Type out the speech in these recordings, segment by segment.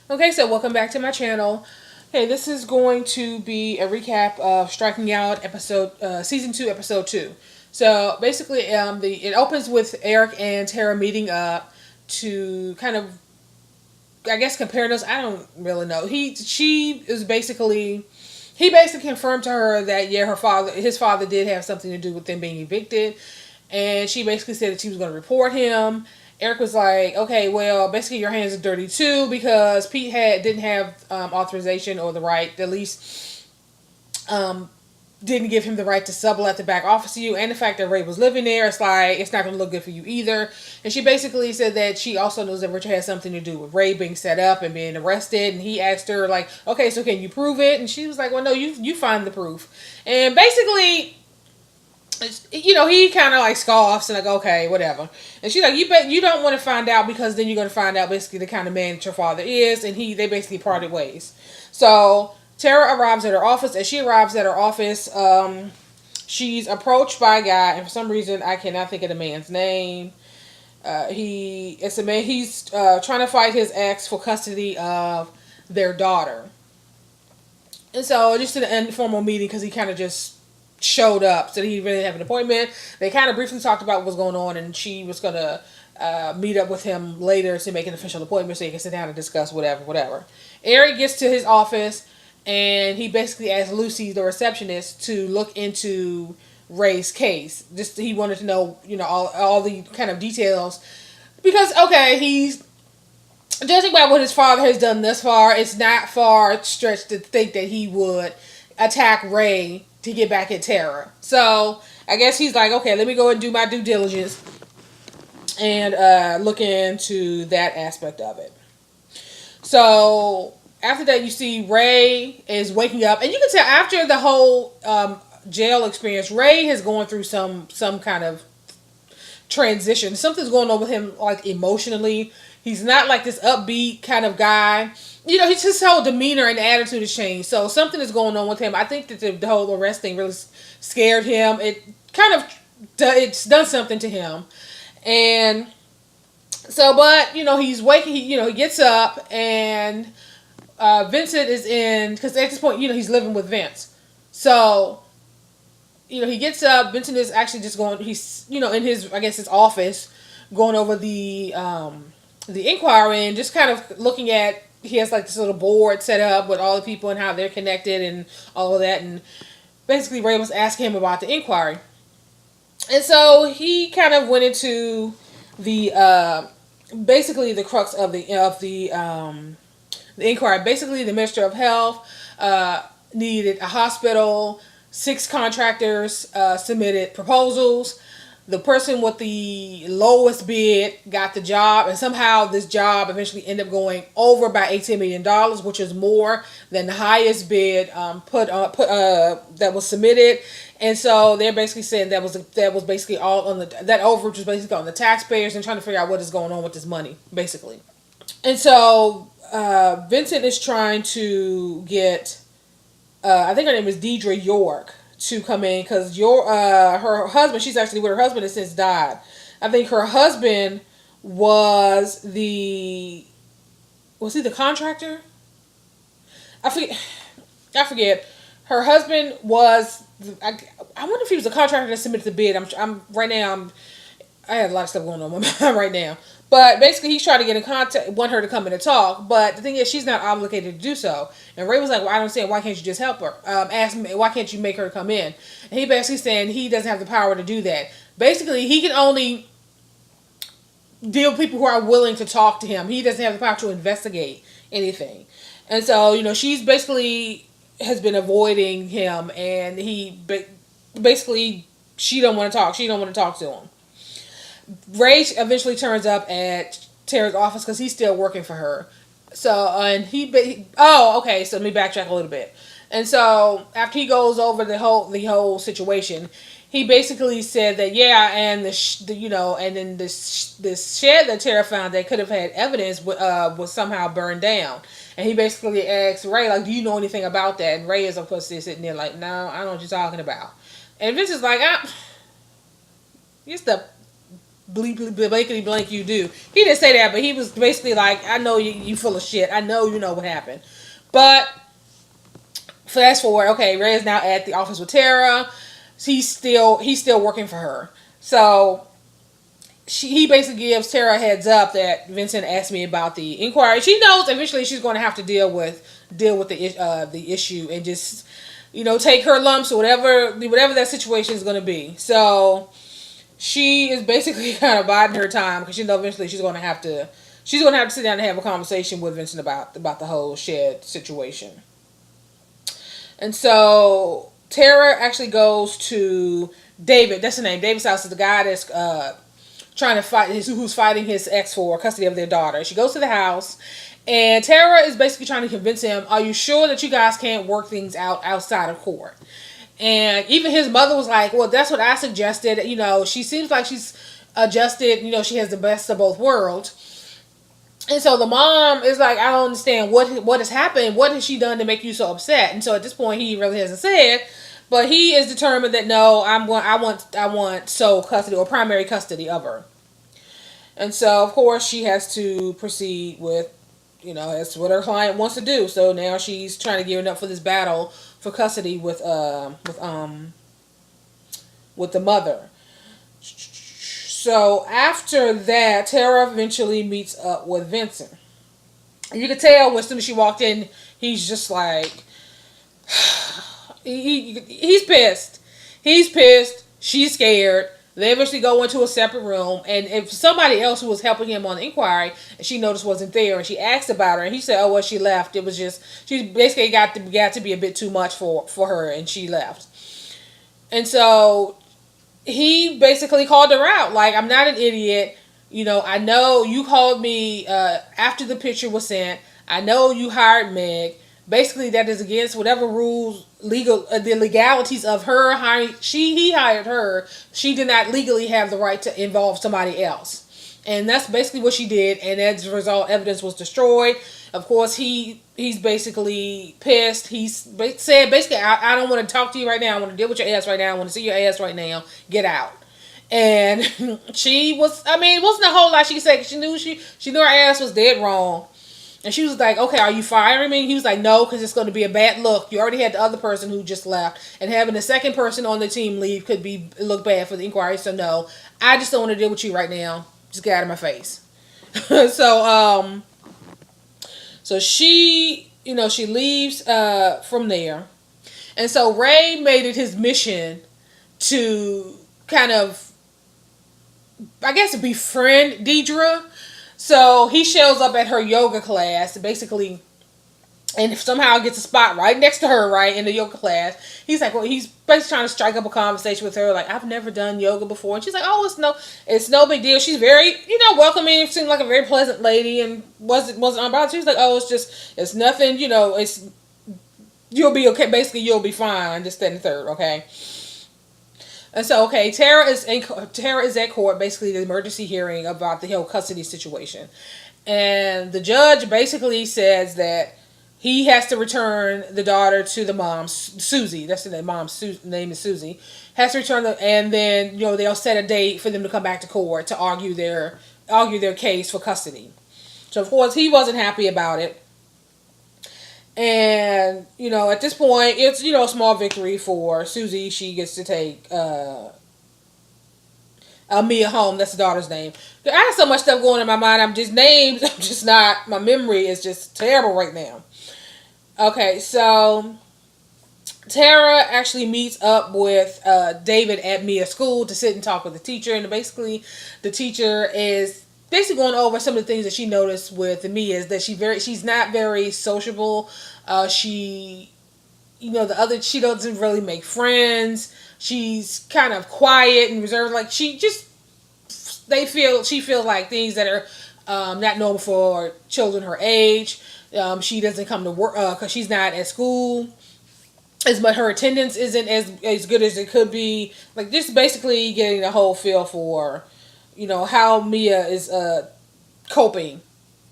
Okay, so welcome back to my channel. Okay, this is going to be a recap of Striking Out season 2, episode 2. So basically, it opens with Eric and Tara meeting up to kind of, I guess, compare notes. I don't really know. He basically confirmed to her that yeah, his father did have something to do with them being evicted, and she basically said that she was going to report him. Eric was like, okay, well, basically your hands are dirty too because Pete didn't have authorization or the right, at least um, didn't give him the right to sublet the back office to you, and the fact that Ray was living there, it's like it's not going to look good for you either. And she basically said that she also knows that Richard has something to do with Ray being set up and being arrested. And he asked her like, okay, so can you prove it? And she was like, well, no, you find the proof. And basically, he kind of like scoffs and like, okay, whatever. And she's like, you don't want to find out because then you're going to find out basically the kind of man that your father is. And they basically parted ways. So Tara arrives at her office. As she arrives at her office, she's approached by a guy, and for some reason I cannot think of the man's name. It's a man. He's trying to fight his ex for custody of their daughter. And so just an informal meeting because he kind of just showed up, so he really didn't have an appointment. They kind of briefly talked about what's going on, and she was gonna meet up with him later to make an official appointment so he can sit down and discuss whatever. Eric gets to his office, and he basically asked Lucy, the receptionist, to look into Ray's case. Just he wanted to know, all the kind of details because okay, he's judging by what his father has done thus far, it's not far stretched to think that he would attack Ray to get back at Tara. So I guess he's like, okay, let me go and do my due diligence and look into that aspect of it. So after that, you see Ray is waking up, and you can tell after the whole jail experience, Ray has gone through some kind of transition. Something's going on with him, like emotionally. He's not like this upbeat kind of guy. His whole demeanor and attitude has changed. So something is going on with him. I think that the whole arrest thing really scared him. It kind of, it's done something to him. And so, but, he's waking, he gets up, and Vincent is in, because at this point, he's living with Vince. So, he gets up. Vincent is actually just going, he's, in his, I guess, his office, going over the inquiry and just kind of looking at, he has like this little board set up with all the people and how they're connected and all of that. And basically Ray was asking him about the inquiry. And so he kind of went into the, basically the crux of the inquiry. Basically the Minister of Health, needed a hospital. 6 contractors, submitted proposals. The person with the lowest bid got the job, and somehow this job eventually ended up going over by $18 million, which is more than the highest bid that was submitted. And so they're basically saying that was basically all on that overage was basically on the taxpayers and trying to figure out what is going on with this money, basically. And so Vincent is trying to get, I think her name is Deidre York, to come in because her husband, she's actually with her husband, has since died. I think her husband was he the contractor? I forget. Her husband was, I wonder if he was a contractor that submitted the bid. I have a lot of stuff going on in my mind right now. But basically, he's trying to get in contact, want her to come in and talk. But the thing is, she's not obligated to do so. And Ray was like, well, I don't understand. Why can't you just help her? Ask me, why can't you make her come in? And he basically saying he doesn't have the power to do that. Basically, he can only deal with people who are willing to talk to him. He doesn't have the power to investigate anything. And so, she's basically has been avoiding him. And he basically, she don't want to talk. She don't want to talk to him. Ray eventually turns up at Tara's office because he's still working for her. So, and okay, so let me backtrack a little bit. And so, after he goes over the whole situation, he basically said that, yeah, and and then this shed that Tara found that could have had evidence was somehow burned down. And he basically asked Ray, like, do you know anything about that? And Ray is, of course, sitting there like, no, I don't know what you're talking about. And Vince is like, it's the blankety blank you do. He didn't say that, but he was basically like, I know you full of shit. I know you know what happened. But fast forward, okay, Ray is now at the office with Tara. He's still working for her. So he basically gives Tara a heads up that Vincent asked me about the inquiry. She knows eventually she's going to have to deal with the issue and just take her lumps or whatever that situation is going to be. So she is basically kind of biding her time because she knows eventually she's going to have to sit down and have a conversation with Vincent about the whole shed situation. And so Tara actually goes to David. That's the name. David's house is the guy that's trying to fight who's fighting his ex for custody of their daughter. She goes to the house, and Tara is basically trying to convince him, are you sure that you guys can't work things out outside of court? And even his mother was like, well, that's what I suggested. She seems like she's adjusted. She has the best of both worlds. And so the mom is like, I don't understand what has happened. What has she done to make you so upset? And so at this point, he really hasn't said, but he is determined that no, I want sole custody or primary custody of her. And so of course she has to proceed with, that's what her client wants to do. So now she's trying to gear up for this battle for custody with the mother. So after that, Tara eventually meets up with Vincent. And you could tell as soon as she walked in, he's just like, he's pissed. He's pissed. She's scared. They eventually go into a separate room, and if somebody else who was helping him on the inquiry, and she noticed wasn't there, and she asked about her, and he said, "Oh, well, she left. It was just she basically got to be a bit too much for her, and she left." And so he basically called her out, like, "I'm not an idiot. I know you called me after the picture was sent. I know you hired Meg. Basically, that is against whatever rules, the legalities of her hiring. He hired her. She did not legally have the right to involve somebody else, and that's basically what she did. And as a result, evidence was destroyed. Of course, he's basically pissed. He said basically, I don't want to talk to you right now. I want to deal with your ass right now. I want to see your ass right now. Get out." And she was. I mean, it wasn't a whole lot she could say. She knew her ass was dead wrong. And she was like, "Okay, are you firing me?" He was like, "No, because it's going to be a bad look. You already had the other person who just left. And having the second person on the team leave could look bad for the inquiry. So no, I just don't want to deal with you right now. Just get out of my face." So she leaves from there. And so Ray made it his mission to kind of, I guess, befriend Deidre. So he shows up at her yoga class, basically, and somehow gets a spot right next to her, right, in the yoga class. He's like, well, he's basically trying to strike up a conversation with her, like, "I've never done yoga before." And she's like, "Oh, it's no big deal." She's very, welcoming, seemed like a very pleasant lady, and wasn't unbothered. She's like, "Oh, it's nothing, you'll be okay. Basically, you'll be fine. Just that and the third, okay." And so, okay, Tara is at court, basically the emergency hearing about the whole custody situation. And the judge basically says that he has to return the daughter to the mom, Susie. That's the name. Name is Susie. Has to return and then they'll set a date for them to come back to court to argue their case for custody. So of course he wasn't happy about it. And, at this point, it's, a small victory for Susie. She gets to take Mia home. That's the daughter's name. I have so much stuff going in my mind. My memory is just terrible right now. Okay, so Tara actually meets up with David at Mia's school to sit and talk with the teacher. And basically, the teacher is basically going over some of the things that she noticed with Mia is that she's not very sociable. She doesn't really make friends. She's kind of quiet and reserved. Like she feels like things that are not normal for children her age. She doesn't come to work because she's not at school. But her attendance isn't as good as it could be. Like just basically getting the whole feel for how Mia is coping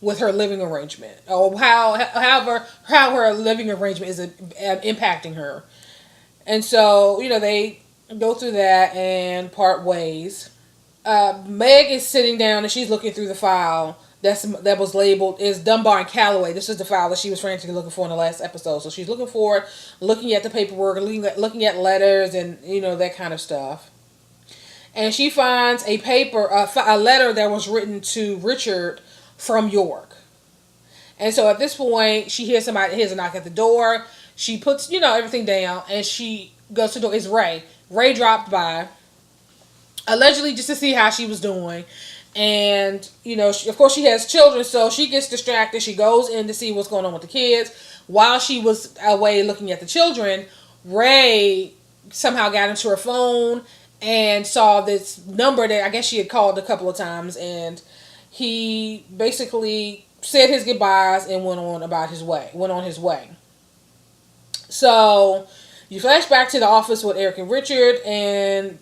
with her living arrangement, or how her living arrangement is impacting her. And so they go through that and part ways. Meg is sitting down and she's looking through the file that was labeled is Dunbar and Calloway. This is the file that she was frantically looking for in the last episode. So she's looking for it, looking at the paperwork, looking at letters, and that kind of stuff. And she finds a letter that was written to Richard from York. And so at this point, she hears a knock at the door. She puts everything down and she goes to the door. It's Ray. Ray dropped by, allegedly just to see how she was doing. And, of course she has children, so she gets distracted. She goes in to see what's going on with the kids. While she was away looking at the children, Ray somehow got into her phone and saw this number that I guess she had called a couple of times. And he basically said his goodbyes and went on his way. So you flash back to the office with Eric and Richard, and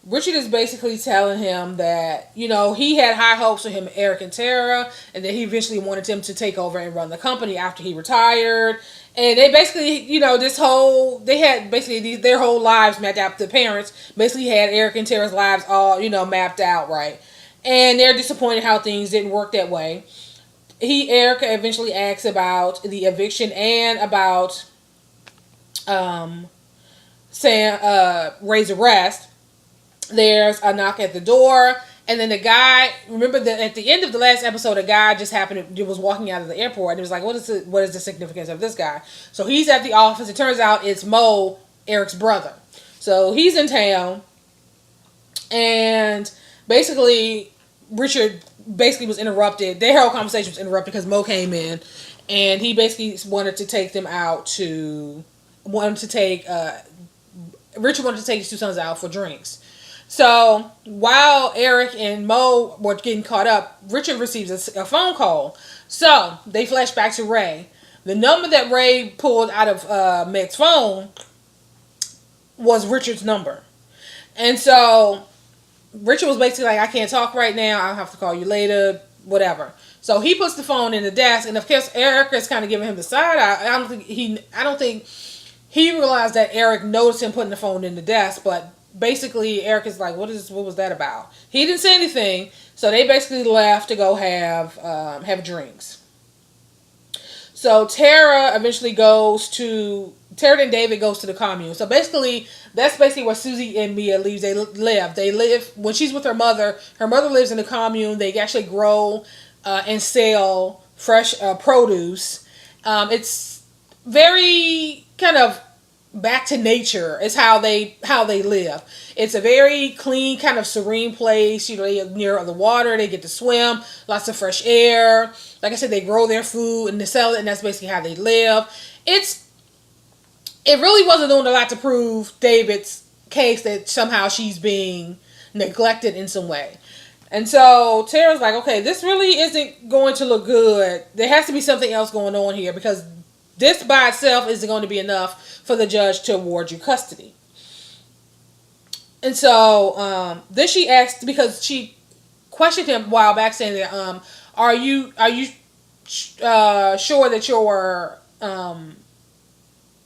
Richard is basically telling him that, he had high hopes for him, Eric and Tara, and that he eventually wanted him to take over and run the company after he retired. And they basically, they had basically their whole lives mapped out. The parents basically had Eric and Tara's lives all, mapped out, right? And they're disappointed how things didn't work that way. Eric eventually asks about the eviction and about Ray's arrest. There's a knock at the door, and then the guy, remember that at the end of the last episode, a guy just was walking out of the airport, and it was like, what is the significance of this guy? So he's at the office. It turns out it's Mo, Eric's brother. So he's in town, and basically Richard was interrupted. Their whole conversation was interrupted because Mo came in, and he basically wanted to take Richard wanted to take his two sons out for drinks. So while Eric and Mo were getting caught up, Richard receives a phone call. So they flash back to Ray. The number that Ray pulled out of Meg's phone was Richard's number. And so Richard was basically like, I can't talk right now. I'll have to call you later, whatever. So he puts the phone in the desk, and of course Eric is kind of giving him the side eye. I don't think he realized that Eric noticed him putting the phone in the desk, but basically Eric is like, what was that about? He didn't say anything, so they basically left to go have drinks. So Tara and David goes to the commune. So basically, that's basically where Susie and Mia live. They live, when she's with her mother lives in the commune. They actually grow and sell fresh produce. It's very kind of back to nature is how they live. It's a very clean, kind of serene place. They're near the water. They get to swim. Lots of fresh air. Like I said, they grow their food and they sell it, and that's basically how they live. It really wasn't doing a lot to prove David's case that somehow she's being neglected in some way. And so Tara's like, okay, this really isn't going to look good. There has to be something else going on here, because this by itself isn't going to be enough for the judge to award you custody. And so then she asked, because she questioned him a while back, saying that, are you sure that you're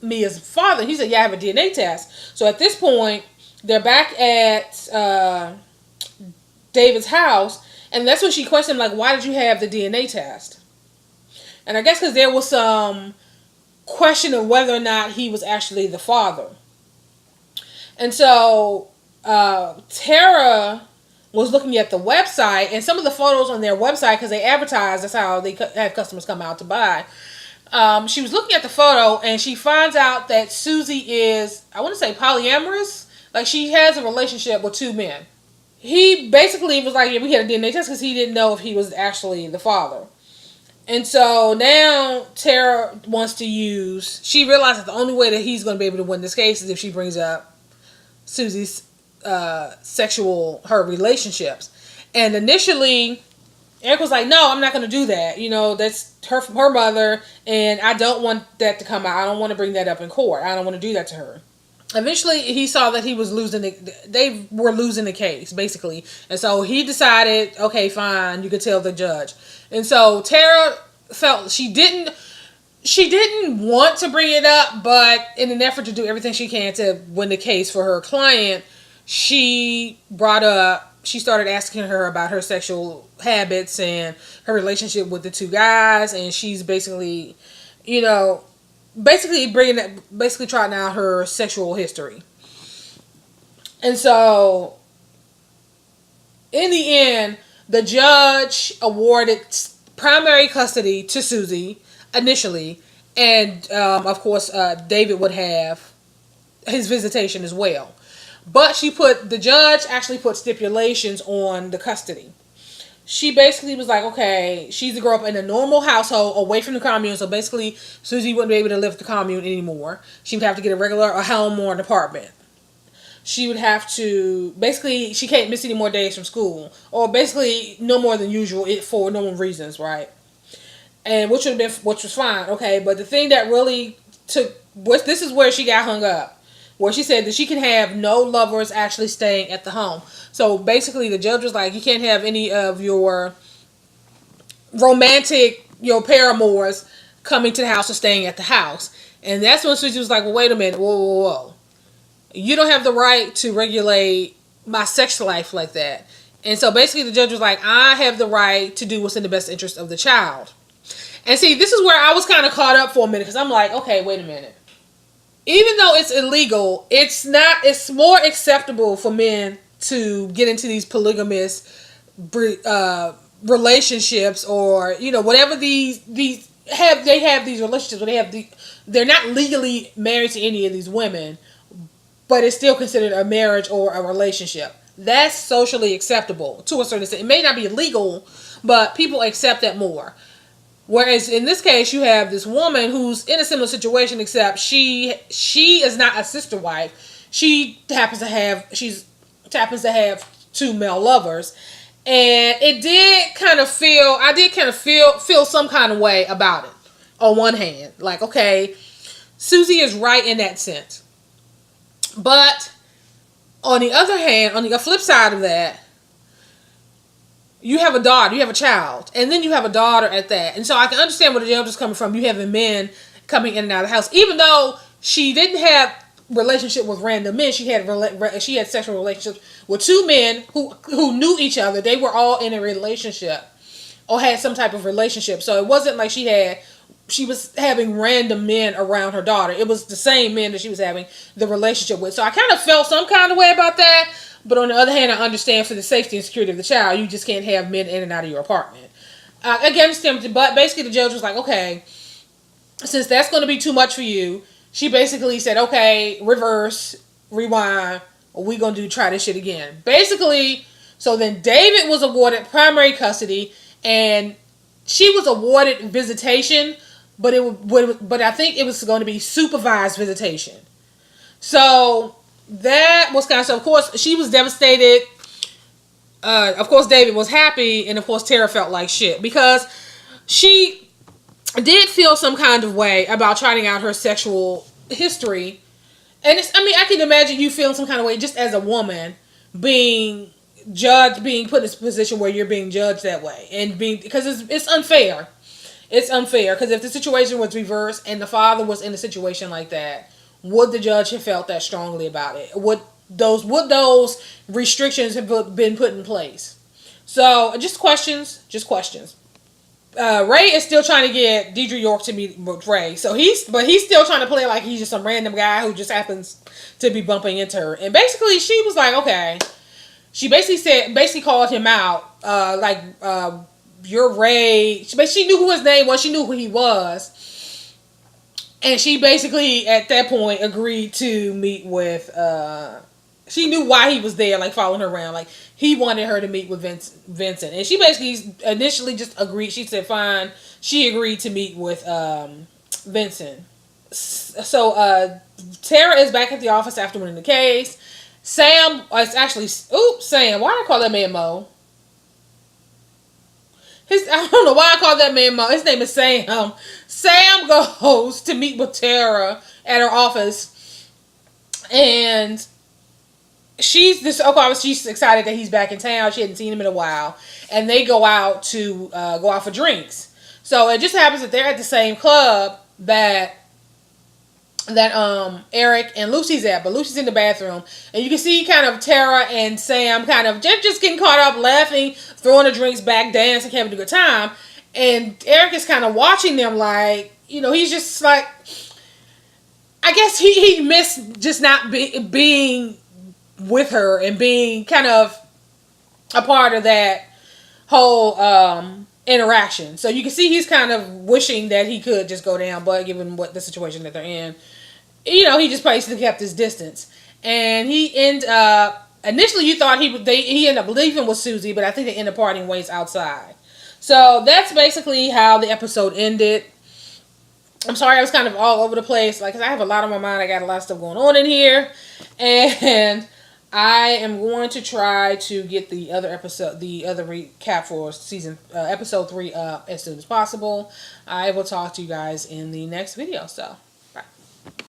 Mia's father? He said, yeah, I have a DNA test. So at this point, they're back at David's house, and that's when she questioned him, like, why did you have the DNA test? And I guess because there was some question of whether or not he was actually the father. And so Tara was looking at the website, and some of the photos on their website, because they advertise, that's how they have customers come out to buy. She was looking at the photo, and she finds out that Susie is, I want to say, polyamorous. Like, she has a relationship with two men. He basically was like, yeah, we had a DNA test, because he didn't know if he was actually the father. And so now Tara wants to she realizes the only way that he's going to be able to win this case is if she brings up Susie's her relationships. And initially, Eric was like, no, I'm not going to do that. That's her mother, and I don't want that to come out. I don't want to bring that up in court. I don't want to do that to her. Eventually, he saw that he was they were losing the case, basically. And so he decided, okay, fine, you can tell the judge. And so Tara felt she didn't want to bring it up, but in an effort to do everything she can to win the case for her client, she started asking her about her sexual habits and her relationship with the two guys, and she's basically, you know, basically trotting out her sexual history. And so, in the end, the judge awarded primary custody to Susie initially, and of course, David would have his visitation as well. But the judge actually put stipulations on the custody. She basically was like, okay, she's to grow up in a normal household away from the commune. So basically, Susie wouldn't be able to live at the commune anymore. She would have to get a home or an apartment. She would have to, basically, she can't miss any more days from school. Or basically, no more than usual for normal reasons, right? And which was fine, okay? But the thing that really this is where she got hung up. Where she said that she can have no lovers actually staying at the home. So basically, the judge was like, you can't have any of your romantic, paramours coming to the house or staying at the house. And that's when Susie was like, well, wait a minute, whoa. You don't have the right to regulate my sex life like that. And so basically, the judge was like, I have the right to do what's in the best interest of the child. And see, this is where I was kind of caught up for a minute, because I'm like, okay, wait a minute. Even though it's illegal, it's more acceptable for men to get into these polygamous relationships, or whatever they have these relationships where they're not legally married to any of these women, but it's still considered a marriage or a relationship. That's socially acceptable to a certain extent. It may not be illegal, but people accept that more. Whereas in this case, you have this woman who's in a similar situation, except she is not a sister wife. She happens to have two male lovers, and I did kind of feel some kind of way about it. On one hand, like, okay, Susie is right in that sense, but on the other hand, on the flip side of that, you have a daughter, you have a child, and then you have a daughter at that. And so I can understand where the judge is coming from. You having men coming in and out of the house. Even though she didn't have relationship with random men, she had sexual relationships with two men who knew each other. They were all in a relationship or had some type of relationship. So it wasn't like she was having random men around her daughter. It was the same men that she was having the relationship with. So I kind of felt some kind of way about that. But on the other hand, I understand for the safety and security of the child, you just can't have men in and out of your apartment. But basically the judge was like, okay, since that's going to be too much for you, she basically said, okay, rewind, we're going to try this shit again. Basically, so then David was awarded primary custody, and she was awarded visitation, but I think it was going to be supervised visitation. So that was kind of, so of course she was devastated. Of course David was happy, and of course Tara felt like shit because she did feel some kind of way about trotting out her sexual history. And I can imagine you feeling some kind of way just as a woman being put in this position where you're being judged that way, and because it's unfair. It's unfair because if the situation was reversed and the father was in a situation like that, would the judge have felt that strongly about it? Would those restrictions have been put in place? So just questions. Ray is still trying to get Deidre York to meet with Ray. So he's still trying to play like he's just some random guy who just happens to be bumping into her. And basically she was like, okay. She basically called him out, you're Ray. She knew who his name was. She knew who he was. And she basically, at that point, agreed to meet with, she knew why he was there, like, following her around. Like, he wanted her to meet with Vincent. And she basically initially just agreed. She said, fine. She agreed to meet with Vincent. So, Tara is back at the office after winning the case. Sam, why did I call that man Mo? I don't know why I call that man Mo. His name is Sam. Sam goes to meet with Tara at her office, and she's excited that he's back in town. She hadn't seen him in a while, and they go out for drinks. So it just happens that they're at the same club that that Eric and Lucy's at, but Lucy's in the bathroom, and you can see kind of Tara and Sam kind of just getting caught up, laughing, throwing the drinks back, dancing, having a good time, and Eric is kind of watching them like, he's just like, I guess he missed just not being with her and being kind of a part of that whole interaction. So you can see he's kind of wishing that he could just go down, but given what the situation that they're in, he just basically kept his distance. And he ended up, initially you thought he ended up leaving with Susie, but I think they ended up parting ways outside. So that's basically how the episode ended. I'm sorry I was kind of all over the place, like, 'cause I have a lot on my mind. I got a lot of stuff going on in here, and I am going to try to get the other recap for episode 3 up as soon as possible. I will talk to you guys in the next video. So.